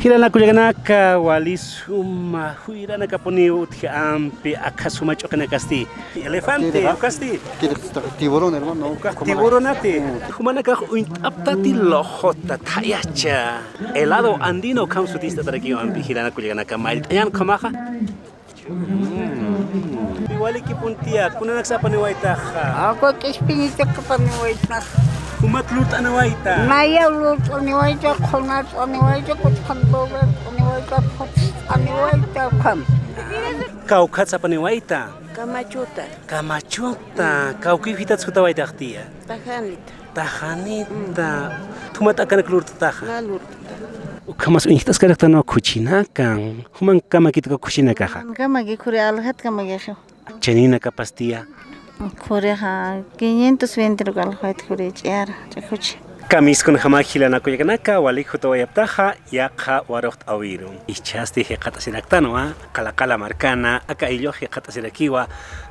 Hilana kuyaganaka walisuma huiranaka poniu ampi akasuma chokanakasti. Elefante, ukasti. Tiburón, hermano. Tiburonate. Humanaka aptati lojota tayacha. Helado andino kamsutista tarakio ampi hilana kuyaganaka mail. Ayan kamaha. Igual puntia, kuna nagsapani waita. Ako kispinita kapani waita. Umatlut anawaita. Maya lut aniwaita khonat aniwaita kutkandoga aniwaita aniwaita kam. Kau katsapani waita. Kamachuta. Kamachuta. Kau kifita tsutawaita khtia. Tahanita. Tahanita. Tumat akan kelur taha. Nalur. Kamas unitas karakter no kuchinakan. Human kama kita kuchinakaha. Kama gikuri alhat kama gisho. Chanina kapastia. Koreha 520 rugal hoit kuri chiar chakuchi. Kamis kun hama hilana kuyakanaka walik huto yaptaha yakha waroht awiru. Ichasti hekata sinaktanwa kalakala markana aka illo hekata sirakiwa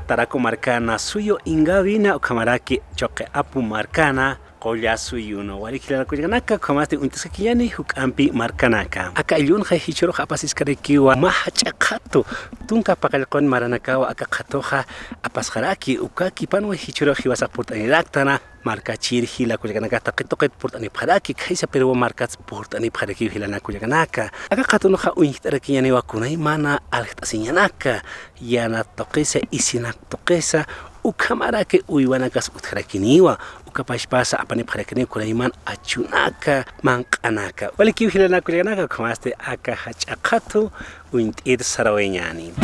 tarako markana suyo ingavina ukamaraki choque apu markana Koya suyuno walik hilana kuyakanaka kamaste untas kiyani hukampi markanaka aka illun khay hichoro apasis karekiwa mahachaqatu tunka pakalkon maranakawa aka khatoha apasharaki ukaki panwa hichoro hiwasa portanidaktana marca chir hila kuyakanaka taqitoqet portani pharaki khaisa pero marcas portani pharaki hilana kuyakanaka aka khatono kha uintaraki yani wakunai mana alhtasiñanaka yana toqesa isinak toqesa ukamarake uiwanakas utharakiniwa ukapashpasa apani pharakini kuraiman achunaka manqanaka waliki hilana kuyakanaka khamaste aka hachaqatu uintir saraweñani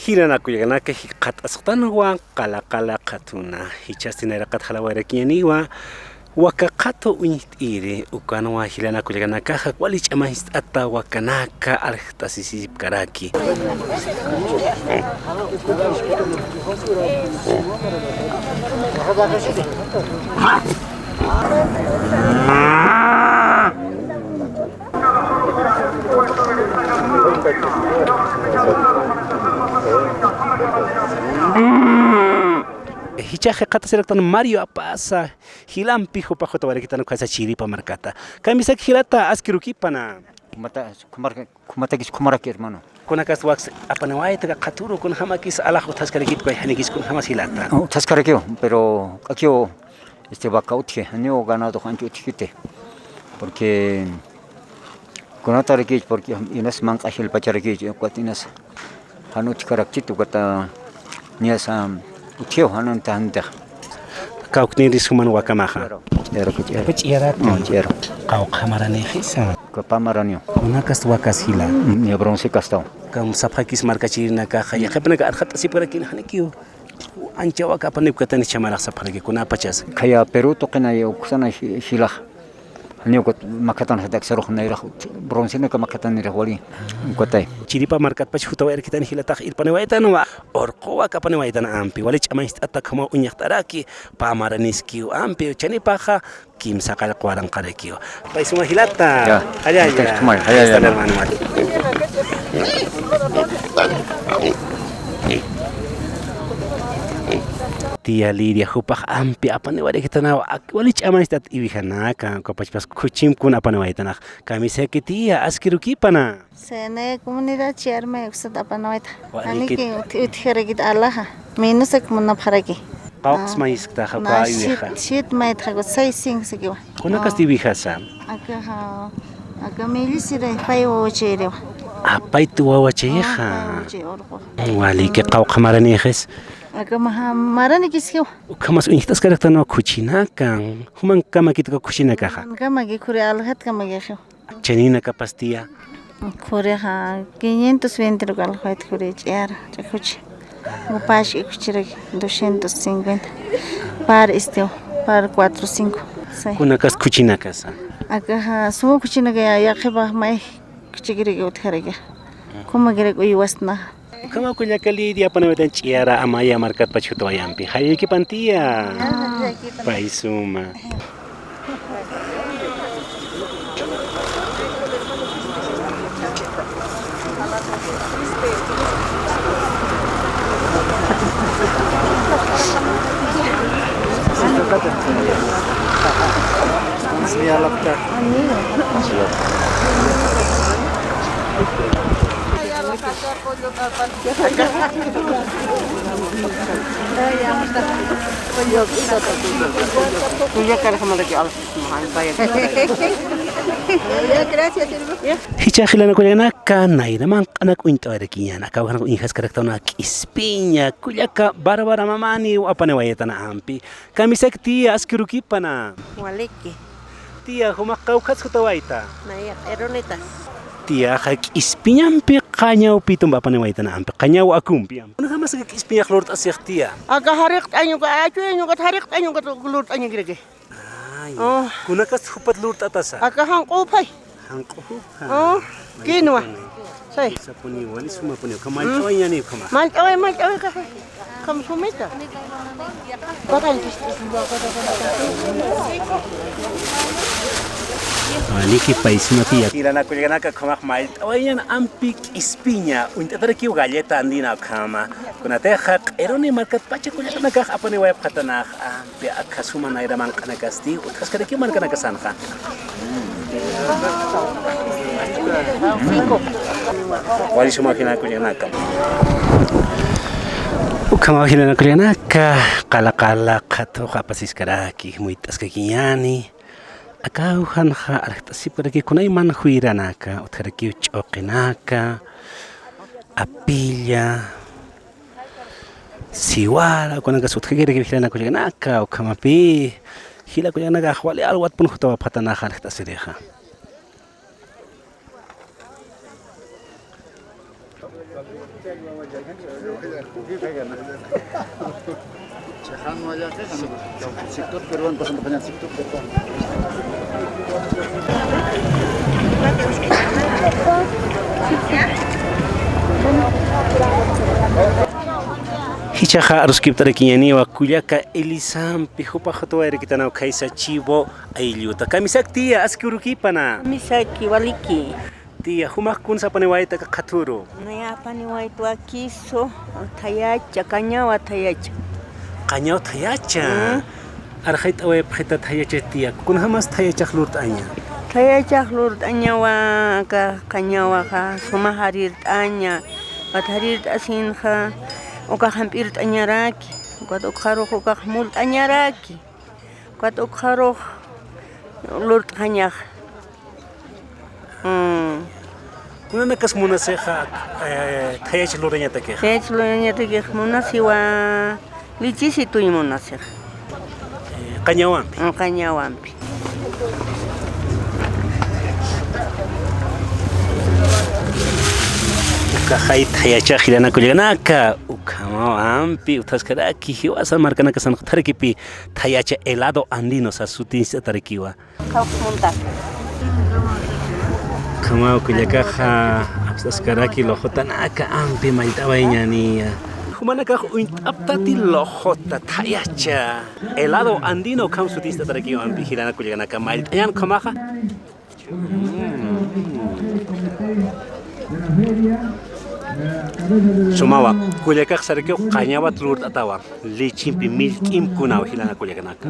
Hilana kuyaganaka hiqat asqtanwa qalaqala qatuna hichastinara qat halawarakianiwa wakaqato uñit'iri ukanwa hilana kuyaganaka walich amahist'ata wakanaka alhtasisip karaki Hichaje kata seraktan Mario apasa hilampi hupa hota warakitano kasa chiripa markata kamisa hilata askirukipana Kumaraki, hermano. kunakas wax apanawaita katuro kun hamakis alajo taskarikit kwa hanikis kun hamas hilata Tascarequeo, pero aquí vaca utje, año ganado hancho utjite. Porque con atarequich, porque inas manca el pacharequich, cuatinas hanut caracchito, cuata niasa utjeo, hanon tanda. kaukniris human wakamaha Ero que ero. Pichira Ero. kau kamarane hisa Capamaranio. kunakas wakas hila Ni bronce castao. kam sapakis marka chirina ka khaya khapna ka arkhat asiparakin hanikio ancha waka panip katani chamara saparaki kuna pachas Kaya Perú toquen yo kusana shilah. Niyo ko makatan hadak saruh naira bronce na ka makatan ni wali. Kotay. chiripa markat pach hutawa erkitan hilata irpanewaitana wa orqowa kapanewaitana ampi walich amaist atakama uñaqtaraki pamaraniskiu ampi chanipaja kimsa qal qaran qarekiu paisuma hilata Ya. allá hermano Tia Lidia hupah ampi apanewarekitana walich amaistat ibihanaka kopachpas kuchim kun apanewaitana kamiseke tia askirukipana Sene comunidad chiarme usat apanoita. Waliki- Aniki utjeregit alaha. Minusek muna pharaki. Qawqs mayiskta Na hapa ibiha shit mai thago 6 sekiwa. kunakas ibihasa Aka milisire payo chere. apaitu wawacheha walike qawqamaranejis Aka marani kiskiwa. kamas uñitas karaktano kuchinakan human kama kitaka kuchinakaja Kama gikuri alhat kama gisho. chanina kapastia Koreha 520 rugal hoit kuri chiar chakuchi. Upash ikuchirek 250. Par isteo, par 4-5. kunakas kuchinakasa Aka sumo kuchina ya yakheba mai kuchigiri utherege. Kuma gerek uy wasna. Kama kunya kali dia panawatan ciara amaya markat pachuto ayampi. Hayo ki pantia. Paisuma. Hichahilana kuyanaka nairaman anak uintoerekiñana kawakan injas karaktauna ispiña kuyaka barbara mamani apane wayetana ampi kamisek tia askirukipana Waliki, tia humakau katskutawaita Naya, Eronita. tia hak ispiñampi qañaw pitum apane wayetana ampi qañaw akumpi una hamas hak ispiña lord asik tia Aga harik año ka acho año ka harik año ka lulut año girege. ay Oh. kunakas hupat lord atasa Aga hang opay. hangko Oh, kinwa. Say, sapuni wani suma puni kamal tawanya ni kama mal away ka. Kam sumita. Bakal Niki paisima tia kila na kuligana ka kama mal tawayan ampik ispiña unta tarki galleta andina kama kuna te hak eroni markat pacha kuligana ka apani wayap khatana ampi akasuma na ira man kana kasti utkas kada ki man kana kasanha wali suma kina kuligana ka ukama kina kuligana ka kala khato kapasis karaki muitas ka kinyani Akau hanha arktasi pergi kunai man huiranaka utkaraki chokinaka apilla siwala kunaka sutkagiri hilana kujanaka ukamapi hila kujanaka hwali alwat pun hutawa patana arktasi reha Sector peruan pasando banyak sector peruan. Hichaha aruskip tarakiñani wa kuyaka elisam pijupa hatoa erekitana kaisa chivo ayuta kamisak tia askirukipana misaki waliki. tia humak kun sapane waita ka khaturo Naya pani waitu akiso tayacha kanyawa tayacha. qañaw tayacha arhait awe phita tayacha tia kun hamas tayacha lurt aña Tayacha lurt anyawa ka kanyawa ka sumaharir anya. Batharir asinha oka hampirt anyaraki. Kwat okharo oka mult anyaraki. Kwat okharo lurt kanyah. kuna nakas muna seha tayacha luranya take Tayacha luranya take muna siwa lichisi tu muna sih. qañawan Kanyawampi. Kahait hayacha hilana kuliganaka ukama ampi utaskaraki hiwasa markana kasan tarikipi tayacha helado andino sa sutin sa tarikiwa Munta. kama kuliakaha apsaskaraki lohotanaka ampi maltawainya ni humanaka aptati lohota tayacha helado andino kam sutin sa tarikiwa ampi hilana kuliganaka maltayan kamaha Sumawa, kuliakak sarikyo kanyawat lurt atawa, lichimpi milkim kunaw hilana kuliakanaka.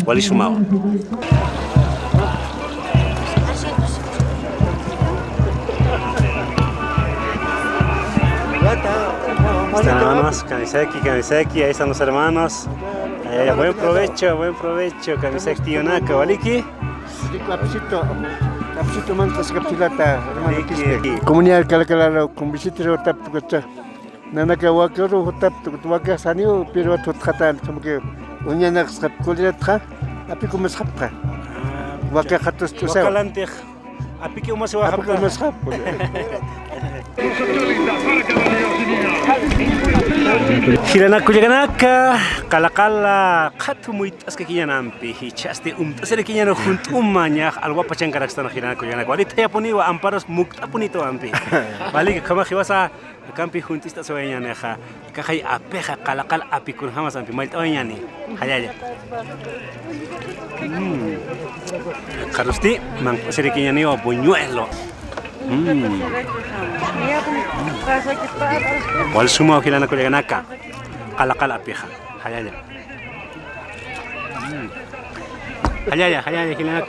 Wali sumawa. Están hermanos, Kamiseki, ahí están los hermanos. Buen provecho, Kamiseki Yonaka, Waliki. Kapsito mantas kapsilata comunidad calacala con visitas o tap tu nanaka wakero tap tu waka sanio pero tu trata como que uñana skap kolatra api como skapra waka khatos tu sa Wakalante, apiki umas wa api como skap Hilana kuyaganaka kalakala khatu muit askakiyanampi hichaste taserikiñano juntumaña alwa pachankarakstana hilana kuyaganaka wali tayapuniwa amparos muktapunito ampi wali kama hiwasa kampi juntista soyañaneja kahay apeja kalakal apikun hamas ampi mailtawañani hayaya Karusti mang serikiñaniwa buñuelo wal sumo hilana kuyaganaka kalakal apeja hayaya hayaya hilana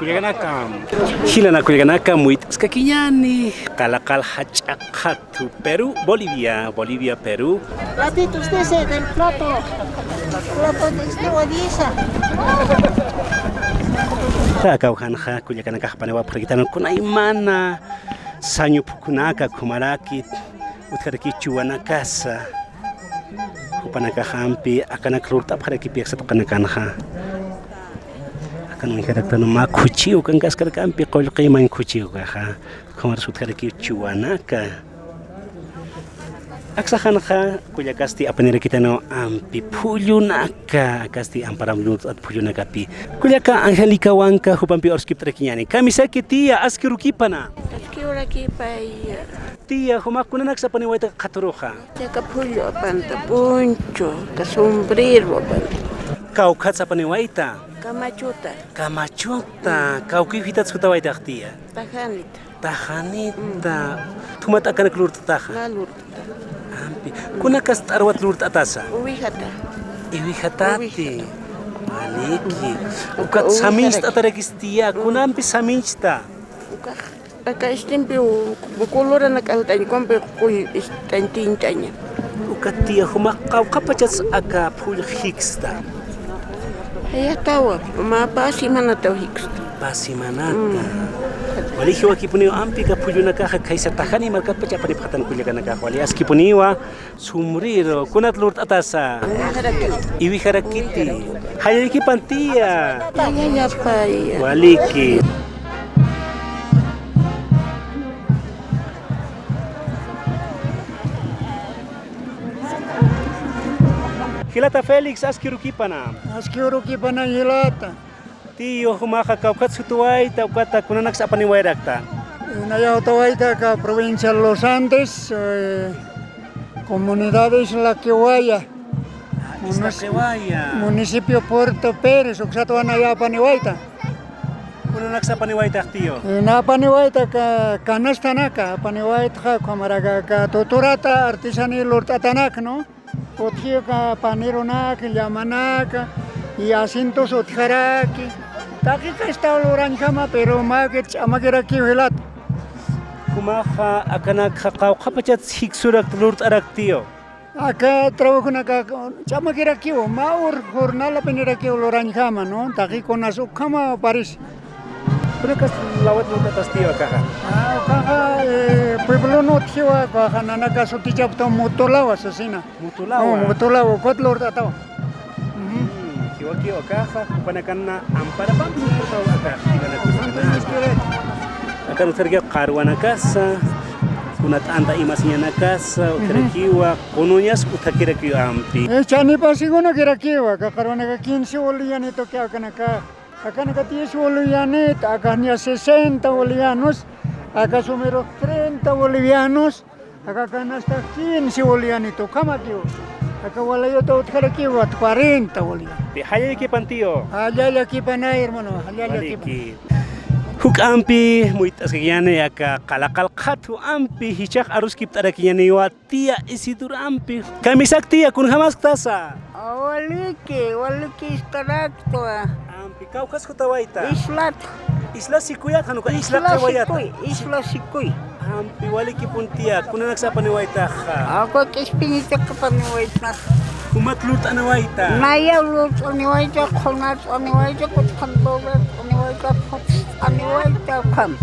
kuyaganaka muit skakiñani kalakal hachakatu Perú Bolivia Perú Platito, usted se del plato de este guadiza. Kauhanja kuyaganaka panewa pragitano kunaimana sanyu pukunaka kumarakit utkaraki chuana casa upanaka hampi akana klurta paraki piaksa pakanakanja akan mengharapkan makuciu kan gaskar kampi qolqi man kuciu kaha kamar utkaraki chuanaka aksahanja kuyakasti apanira kitano ampi pulunaka kasti amparam lut at pulunaka pi kuyaka Angelica Wanka hupampi orskip trekiñani kamisaki tia askirukipana Ora aquí para tia humakunanak sa paniwaita katuruha te capullo panta poncho ka sombrero panta kaukat sa paniwaita kamachuta kaukivita tsutawaita tia tahanita tumata kana klurta taha ampi kunakas tarwat lurta atasa iwihatati maliki ukat saminsta atarakistia kunampi saminsta Acá estimpe o color na caltaña compre coi estantintaña. O katia humakau kapachas aka pul hiksta. Aí tawa, uma pasimanata hiksta. Pasimanata. Wali hiwa kipuniwa ampi ka puluna ka kaisa tahani marka pacha panipatan kulya kana ka wali aski puniwa sumriro kunat lurt atasa. Iwi harakiti. Hayaki pantia. Ya pai. Waliki. Hilata Felix askirukipana hilata. Tio humaka kaukat sutuwaita ukata kunanak sa paniwairakta. Nayautawaita ka provincia de Los Andes, comunidades La Quewaya. Municipio Puerto Pérez, uksato anaya paniwaita. Kunanak sa paniwaita tio. Na paniwaita ka kanastanaka paniwaita kamaraga ka toturata artisani lortatanak no. Othieka paneronak, yamanak, y asintos otjaraki. Takika está loranjama, pero magets amageraki velat. Kumaha akanak kakau kapachat hiksurak lurt araktio. Acá trabajo na ka chamageraki o maur jornal peneraki loranjama, no? Takiko nasukama Paris. Pero kas lawat lurt atas tio kaha. Pueblo no tiwa ka nanaka sotijap to mutolawa sasina. Mutolawa kot lord atawa. Kiwa kaha panakanna ampara pam tahu aka digana akan utarga qarwana kasa kunat anta imasnya nakasa utarakiwa kononyas utakirakiwa ampi chani pasigona kirakiwa ka qarwana ka 15 bolivianos to kya kanaka akanaka 10 bolivianos akanya 60 bolivianos acá somero 30 bolivianos, acá canasta 15 bolivianos, kama kyo. Acá walayo to utkarakiwa 40 bolivianos. Hayay ki pantío. Hayay ki panay hermano, hayay ki. Huk ampi muitas kiyane aka kalakal khatu ampi hichak arus kiptara kiyane wa tia isidur ampi. Kamisak tia kun hamas tasa. Waliki starakto. Ampi kaukas kutawaita. Isla Sikuyat hanuka isla kawayat. Isla Sikuy. Ampi waliki puntia kuna nagsapa ni waita ha. Ako kispinita ka pa ni waita. Kumatlut anawaita. Naya lut ni waita khonat ni waita kut khandogat ni waita khot ni waita kham.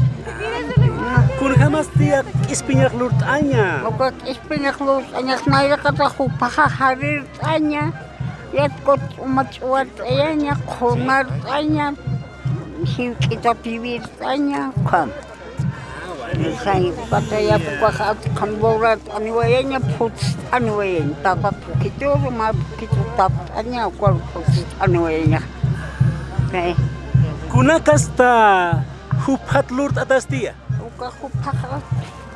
Kun hamas tia ispinyak lut anya. Ako ispinyak lut anya naya kata khupaha harir anya. Yat kot umat anya khonat anya. Kita pibir tanya kam. Sai pataya kwa kambora aniwayenya put aniwayen tapat kito ma kito tap anya kwa aniwayenya. Kai Kuna kasta hupat lurt atas dia. uka hupak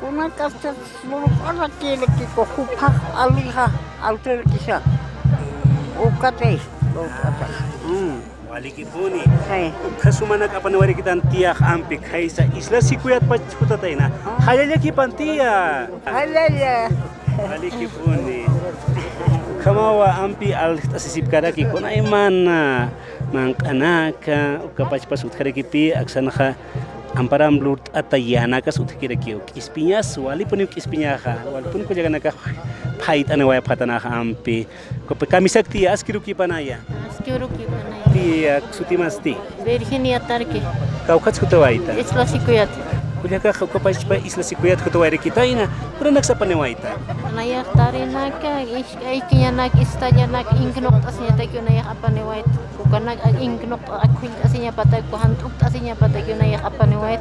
kuna kasta seluruh orang kile kiko hupak aliha alter kisah. Uka teh uka. Waliki puni. Sai Kasumanak apa nawari kita tiak ampik kaisa isla sikuyat pachuta taina. Hayalnya ki pantia. halala. Waliki puni. Kamawa ampi al asisip karaki kona imana mangkanaka ukapach pasut karaki pi aksanaha amparam lurt atayana ka sut kiraki ispiñas wali puni ispiñaha wali puni ko jaganaka pait anawaya patanaha ampi ko kamisak ti askiru ki panaya. Quiero que van Tiak sutimasti. Virginia Tarque, Kaukats kutawaita. es la psicoyat. Kuliaka kapais pa isla sikuyat kutawaita kitaina. Pura naksapanewaita. Naya tarinaka, ikiyanak, istayanak, inknok asnya takyo naya apanewait. Kukanak inknok akwil asnya patay ko hantuk asnya patay ko naya apanewait.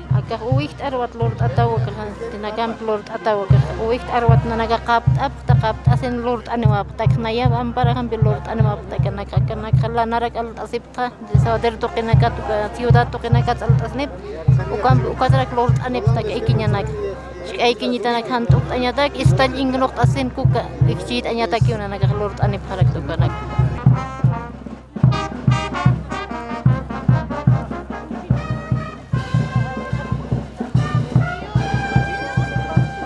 Agak uwicht arwat lord ataw kan tinagam lord ataw uwicht arwat na nagakapt up takapt asin lord anwap tak naya ampara kan lord anwap tak nakala narak al asipta sa der to kinakat ciudad to kinakat al asnip ukatrak lord anip tak ikinya nak ikinya tanak hantuk anya tak istal ingnok asin kuka ikchit anya tak yun nagak lord anip harak to kanak.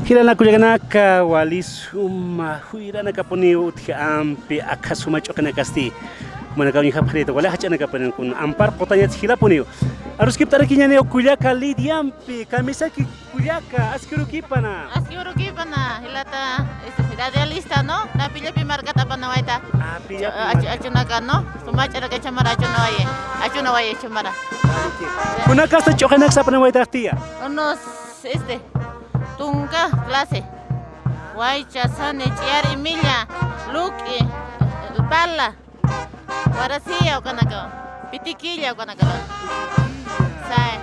Hirana kuyaganaka wali suma huirana kaponi uthi ampi akasuma chokana kasti. Mana kau nyihap hari itu wala hachana kapanen kun ampar potanya hila puni. Arus kiptara kinyane kuyaka lidiampi kamisa ki kuyaka askiru kipana. Askiru kipana hilata radialista no na pilla pimar kata panawaita achunaka no sumachara ke chamara achunawaye chamara Kuna kasta chokana sapana waita tia. unos tunga clase Waicha sane chiar Emilia Luki Pala Guaracia o kanaka Pitiquilla o kanaka Sai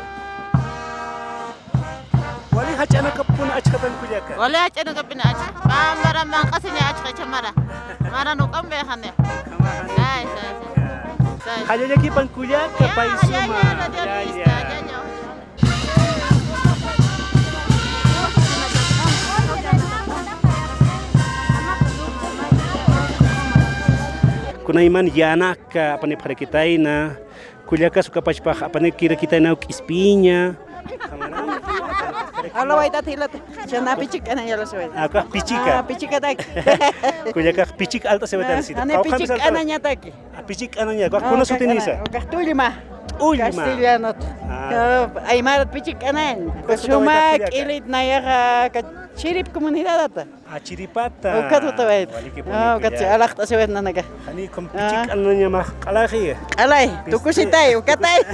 Wali hachana kapuna achkatan kuyaka. Wala hachana kapina ach Pambara mangkasinya achka chamara Mara no kambe hane Sai sai Hanya ki pan kuyaka pai suma. Ya. Kuna iman yanaka apa ni pada kita ina kuliaka suka pachpah apa ni kira kita ina ispinya. Halo waita tilat chana pichik ana yalo soy. Aku pichika. Pichika tak. Kuliaka pichik alta sebatan situ. Ana pichik ana nyataki. Pichik ananya. Aku kuna sutinisa. Kahtulima. Ulima. Castellano. Aymar pichik ana. Suma kilit naya ka chirip komunidad ata. Chiripata. Ukat utawait. Ukat alakt asewet nanaga. Hani kom pichik ananya mah kalaki. Alay, tukusitay ukatay.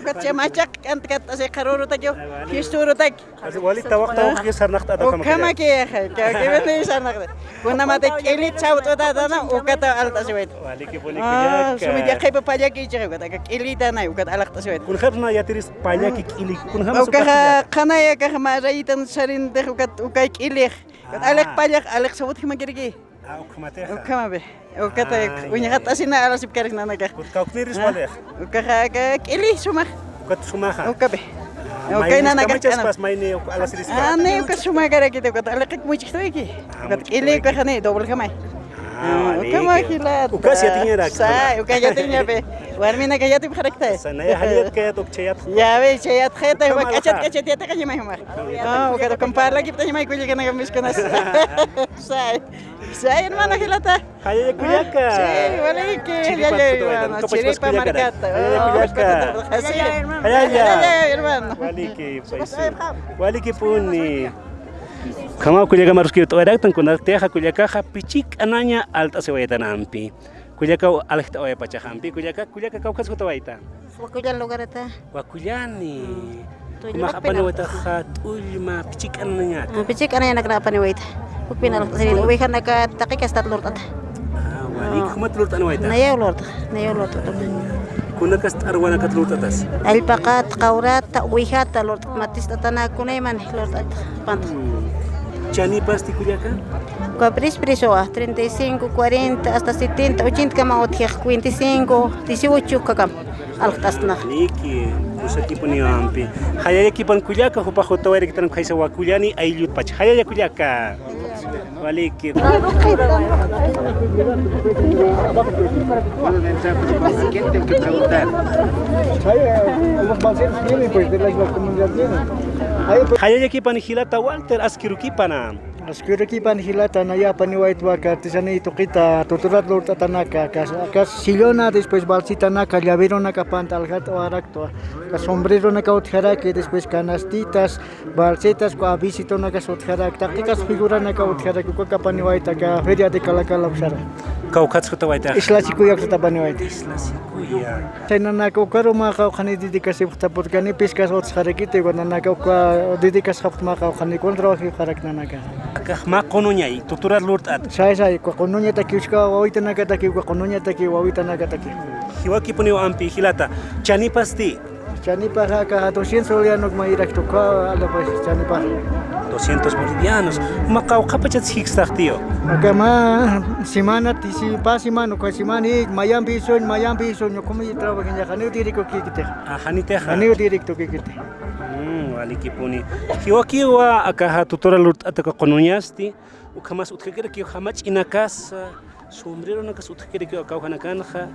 Ukat siya macak kat ase karoro tagyo. Histuro tag. Wali tawak ke sarnak ta kam. Kama ke kaya ni sarnak. Kuna mate kilit saut uta na ukat alt asewet. Wali ke boni kuyak. Sumi dia kay papalya ki jere ukat kilita na ukat alakt asewet. Kun khabna ya tiris palya ki kilik kun ham ukat kana ya ka maraitan sarin de ukat ukay kilik. Ukat alak palyak alak sawut himagirgi. Ukmate. Ukama be. Ukat unyakat asina alasip karik nanaga. Kau kniris palya. Ukat kili suma. Ukat sumaha. Ukabe. Okay na naga. Pas maine alas riska. Ane ukat suma gara kita ukat alak muchik toiki. Ukat kili ko khane double kamay. Ukama kilat. Ukas yatinya rak. Sai ukat yatinya be. Warmina ka yatib kharakta. Sanaya haliyat kaya tok chayat. Ya be chayat khayta ukat kachat yata kanya may humar. Ukat kompar lagi ptanya may kuli kana gamis kana. Sai. Sai hermano hilata. Hayya kuyaka. Sí, vale que ya chiripa marcata. Hayya hermano. Wali ke puni. Kama kuliaka marus kita orang tang kunak teha kuliaka pichik ananya alta sewaitan ampi. Kuliaka alhta oya pacha ampi kuliaka kau kas kota waita. Wakulan lugar eta. Wakulani. Kuma apa ni waita khat ulma pichik ananya. Picik ana yang nak apa ni wait. Upinal sini uwi kan nak taki kastat lord at. Wali kuma telur tan waita. Nayo lord. Kunakas arwana kat lutatas. Alpaqat qawrata uwihata lord matista tanakunayman lord panta. Chanipas tikuyaka? Capris presoa 35, 40 hasta 70, 80 kama otjek 25, 18 kakam altasna. Niki, usaki poni ampi. Hayaya kipan kuyaka hupa hotawari kitan kaisa wakulyani aylut pach. Hayaya kuyaka. Waliki. Hayaya kipan hilata Walter askiru kipana. Askira kipan hilata na ya paniwait waka tisani ito kita tuturat lord atanaka kas silona después balsita naka llavero naka pantalhat o arakto ka sombrero naka utjarake después canastitas balsetas ko abisito naka utjarak taktikas figura naka utjarak ko ka paniwait ka feria de kalakala usara Kaukats kutawaita. isla sikuyak sa paniwait Isla sikuya. Tena naka karo maka khani dedikasi tapot kani peskas utjarakite ko naka ka dedikas haft maka khani kontra harak naka Ma konunyai tuturat lurt at. Saya konunya takiuska wawita naga taki konunya taki wawita naga taki. Hiwaki poni ampi hilata. Chani pasti. Chani para ka 200 bolivianos mairak to ka ala pues chani para 200 bolivianos. Macau kapachat hikstag tío. Akama semana tisi pa semana ko semana mayambi son yo komi trabajo ya kanu diriko kikite. Hanite ha. Kanu diriko kikite. Waliki poni. Hiwaki wa akaha tutora lurt ataka konunyasti. Ukamas utkekere ki hamach inakas sombrero nakas utkekere ki akau hanakanha.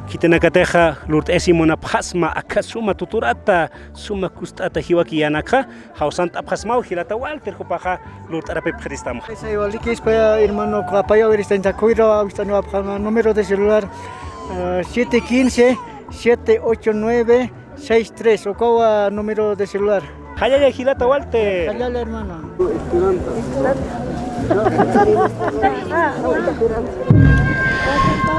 Kitenakateja lurt esimona pasma akasuma tuturata suma kustata hiwaki yanaka hausant apasmau hilata Walter hupaja lurt arape prestamo. Sai waliki es para hermano kapaya verista en Tacuiro avistano apama número de celular 715 789 63 o kawa número de celular. Hayaya hilata Walter. Hayaya hermano.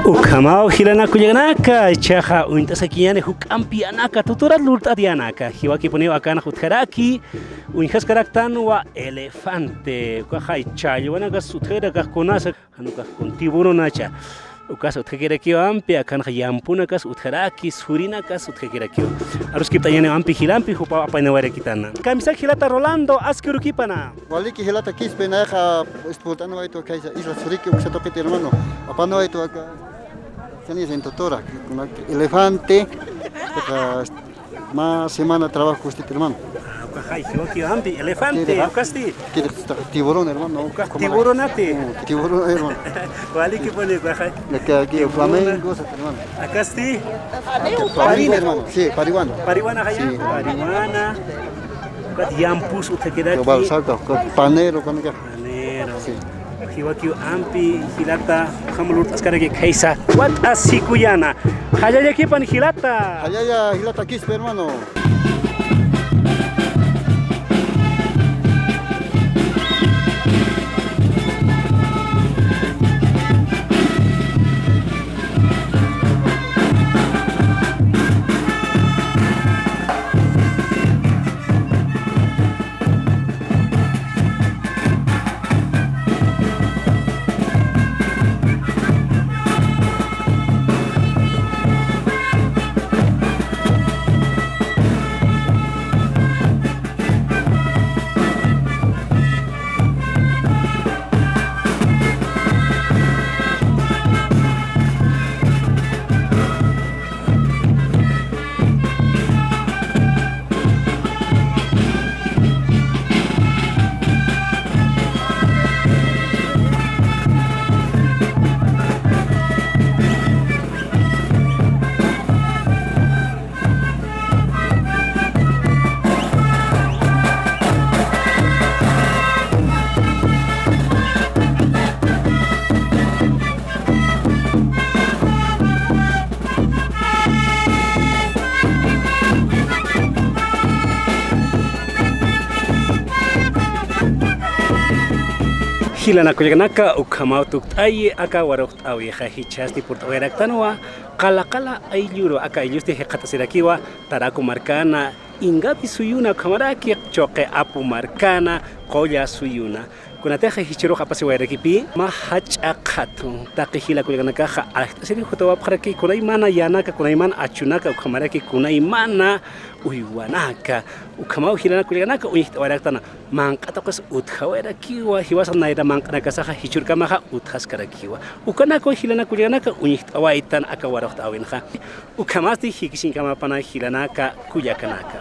Ukamao hilana kuyanaka chaja uintasakiyane hukampi anaka tuturat lurt adianaka hiwaki poneo akana hutkaraki uinjas karaktan wa elefante kahai chayo wana gasutera kahkonasa hanuka con tiburón nacha ukas utkekerakio ampi akana yampuna kas utkaraki surina kas utkekerakio arus kiptayane ampi hilampi hupa apainaware kitana kamisa hilata Rolando askirukipana waliki hilata kispena ja espultano aito kaisa isla suriki uksatopete hermano apano aito acá Tenías en Totora, con elefante, más semana trabajo este hermano. Elefante, ¿qué tiburón hermano. Tiburón ati. Tiburón hermano. ¿Cuál que pone? Aquí flamencos hermano. Acá sí. Pariwana hermano. Sí, pariwana. Pariwana allá. Pariwana. Yampus usted queda aquí. Balsalto, panero con acá. Panero. Sí. Hiwaki ampi hilata hamulurt askarage kaisa wat asikuyana hayaya kipan hilata hayaya hilata kispe hermano. Hilana kuyaganaka ukamau tuktaye aka warok awi hichasti portogerak tanwa kala aylluro aka ayllusti heqatasirakiwa taraku markana ingapi suyuna kamaraki choque apu marcana qoya suyuna kunateja hichiro kapasi wayrakipi ma hachaqatu taqihila kuyanaka siri hutowa paraki kunay mana yanaka kunay man achunaka kamaraki kunay mana uywanaka ukamau hilana kuyanaka uyihtawaratana manqataqas uthawarakiwa hiwasan naira manqanaka saha hichurkamaha uthaskarakiwa ukanako hilana kuyanaka uyihtawaitana akawaraqtawinha ukamasti hikishin kamapana hilanaka kuyakanaka